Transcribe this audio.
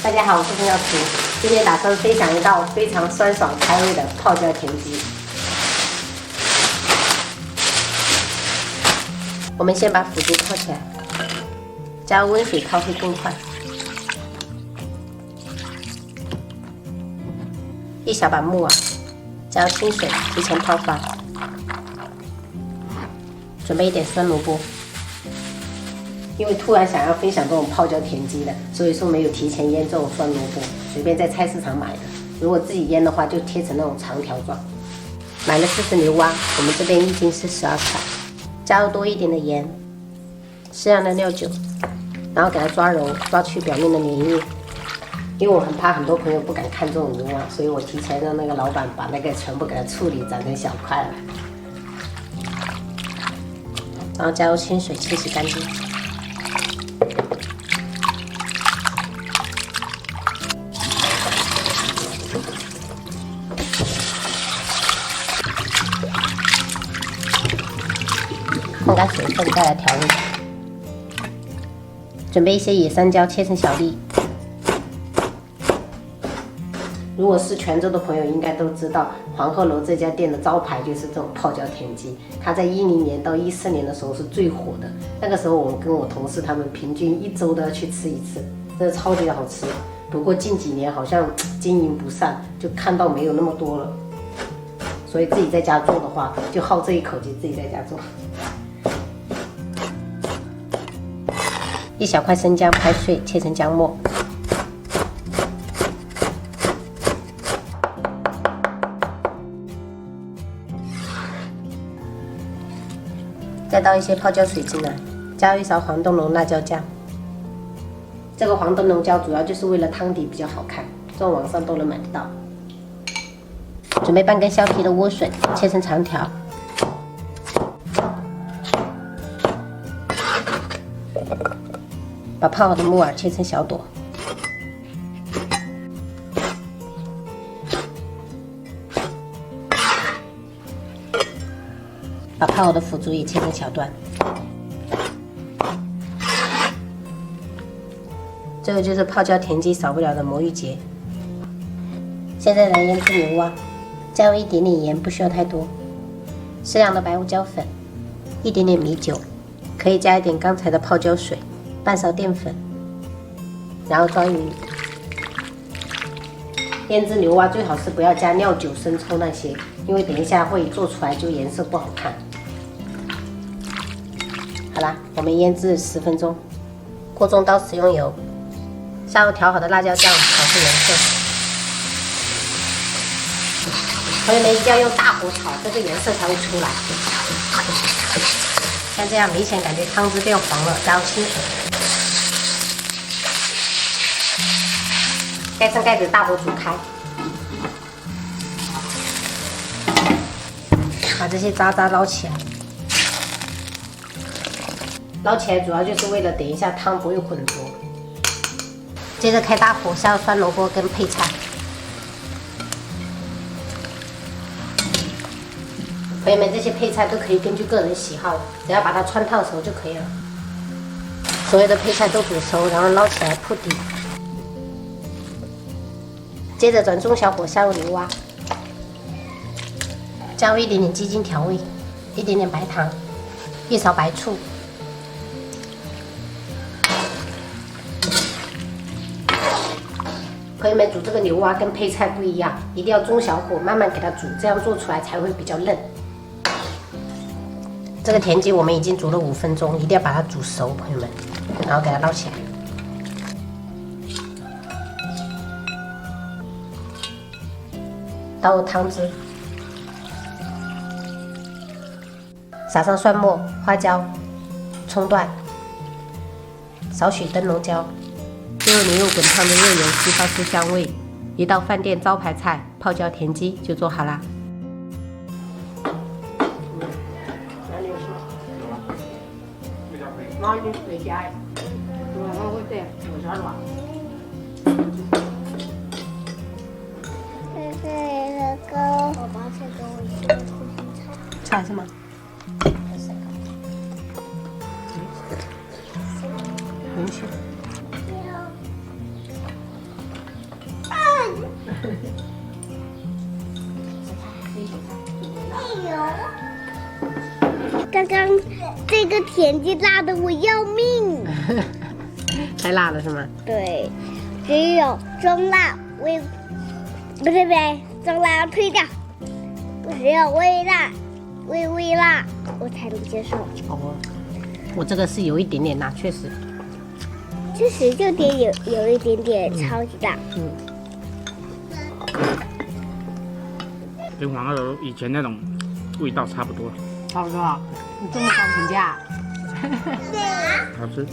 大家好，我是陈小厨，今天打算分享一道非常酸爽开胃的泡椒田鸡。我们先把腐竹泡起来，加入温水泡会更快。一小把木耳，加入清水提前泡发。准备一点酸萝卜。 因为突然想要分享这种泡椒田鸡的，所以说没有提前腌这种酸萝卜，随便在菜市场买的。如果自己腌的话，就切成那种长条状。买了40牛蛙，我们这边1斤是12块，加入多一点的盐，适量的料酒，然后给它抓揉，抓去表面的粘液。因为我很怕很多朋友不敢看这种牛蛙，所以我提前让那个老板把那个全部给它处理，斩成小块了。然后加入清水清洗干净。 控干水分，再来调味。准备一些野山椒，切成小粒。如果是泉州的朋友，应该都知道黄鹤楼这家店的招牌就是这种泡椒田鸡。它在10年到14年的时候是最火的。那个时候，我跟我同事他们平均1周都要去吃一次，真的超级好吃。不过近几年好像经营不善，就看到没有那么多了。所以自己在家做的话，就好这一口气，自己在家做。 一小块生姜拍碎，切成姜末。再倒一些泡椒水进来，加入一勺黄灯笼辣椒酱。这个黄灯笼椒主要就是为了汤底比较好看，这种网上都能买得到。准备半根削皮的莴笋，切成长条。 把泡好的木耳切成小朵，把泡好的腐竹也切成小段。这个就是泡椒田鸡少不了的魔芋结。现在来腌制牛蛙，加入一点点盐，不需要太多，适量的白胡椒粉，一点点米酒，可以加一点刚才的泡椒水。 半勺淀粉，然后抓匀。腌制牛蛙最好是不要加料酒、生抽那些，因为等一下会做出来就颜色不好看。好啦，我们腌制10分钟。锅中刀使用油，下入调好的辣椒酱，炒出颜色。朋友们一定要用大火炒，这个颜色才会出来。像这样明显感觉汤汁变黄了，加入清水。 盖上盖子，大火煮开，把这些渣捞起来。捞起来主要就是为了等一下汤不会浑浊。接着开大火，下入酸萝卜跟配菜。朋友们，这些配菜都可以根据个人喜好，只要把它汆烫熟就可以了。所有的配菜都煮熟，然后捞起来铺底。 接着转中小火下入牛蛙，加入一点点鸡精调味，一点点白糖，一勺白醋。朋友们，煮这个牛蛙跟配菜不一样，一定要中小火慢慢给它煮，这样做出来才会比较嫩。这个田鸡我们已经煮了5分钟，一定要把它煮熟，朋友们，然后给它捞起来。 倒入汤汁，撒上蒜末、花椒、葱段，少许灯笼椒，最后淋入滚烫的热油，激发出香味，一道饭店招牌菜泡椒田鸡就做好啦。菜是吗？允许。刚刚这个田鸡辣的我要命。太辣了是吗？对，只有中辣不对，中辣要退掉，只有微辣、微辣我才能接受。哦，我这个是有一点点辣，确实。确实有一点点超级辣。跟黄二楼以前那种味道差不多，差不多啊，你这么高评价？好吃。